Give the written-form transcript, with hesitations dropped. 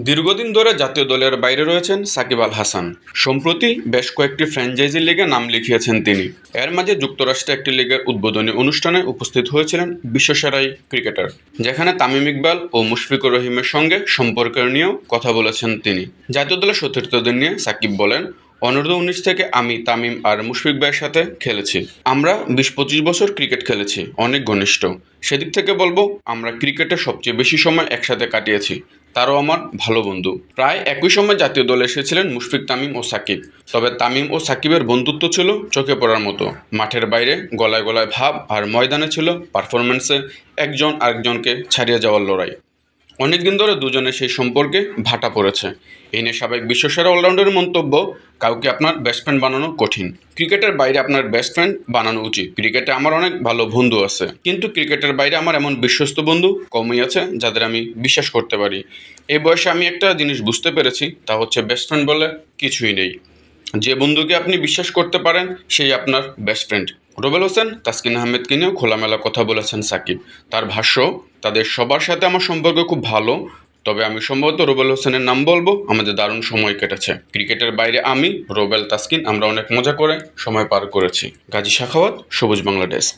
দীর্ঘদিন ধরে জাতীয় দলের বাইরে রয়েছেন সাকিব আল হাসান। সম্প্রতি বেশ কয়েকটি ফ্র্যাঞ্চাইজি লিগে নাম লিখিয়েছেন তিনি। এর মাঝে যুক্তরাষ্ট্রে একটি লিগের উদ্বোধনী অনুষ্ঠানে উপস্থিত হয়েছিলেন বিশ্বসেরা এই ক্রিকেটার, যেখানে তামিম ইকবাল ও মুশফিকুর রহিমের সঙ্গে সম্পর্কের নিয়েও কথা বলেছেন তিনি। জাতীয় দলের সতীর্থদের নিয়ে সাকিব বলেন, অনূর্ধ্ব-19 থেকে আমি তামিম আর মুশফিক ভাইয়ের সাথে খেলেছি। আমরা 20-25 বছর ক্রিকেট খেলেছি, অনেক ঘনিষ্ঠ। সেদিক থেকে বলবো আমরা ক্রিকেটে সবচেয়ে বেশি সময় একসাথে কাটিয়েছি। তারও আমার ভালো বন্ধু। প্রায় একই সময় জাতীয় দলে এসেছিলেন মুশফিক, তামিম ও সাকিব। তবে তামিম ও সাকিবের বন্ধুত্ব ছিল চোখে পড়ার মতো। মাঠের বাইরে গলায় গলায় ভাব, আর ময়দানে ছিল পারফরম্যান্সে একজন আরেকজনকে ছাড়িয়ে যাওয়ার লড়াই। অনেকদিন ধরে দুজনের সেই সম্পর্কে ভাটা পড়েছে। এই নিয়ে সাবেক বিশ্বসেরা অলরাউন্ডারের মন্তব্য, কাউকে আপনার বেস্ট ফ্রেন্ড বানানো কঠিন। ক্রিকেটের বাইরে আপনার বেস্ট ফ্রেন্ড বানানো উচিত। ক্রিকেটে আমার অনেক ভালো বন্ধু আছে, কিন্তু ক্রিকেটের বাইরে আমার এমন বিশ্বস্ত বন্ধু কমই আছে যাদের আমি বিশ্বাস করতে পারি। এই বয়সে আমি একটা জিনিস বুঝতে পেরেছি, তা হচ্ছে বেস্ট ফ্রেন্ড বলে কিছুই নেই। যে বন্ধুকে আপনি বিশ্বাস করতে পারেন সেই আপনার বেস্ট ফ্রেন্ড। রুবেল হোসেন, তাসকিন আহমেদকে নিয়েও খোলামেলা কথা বলেছেন সাকিব। তার ভাষ্য, তাদের সবার সাথে আমার সম্পর্ক খুব ভালো, তবে আমি সম্ভবত রুবেল হোসেনের নাম বলবো। আমাদের দারুণ সময় কেটেছে ক্রিকেটের বাইরে। আমি, রুবেল, তাসকিন আমরা অনেক মজা করে সময় পার করেছি। গাজী সাখাওয়াত, সবুজ বাংলা ডেস্ক।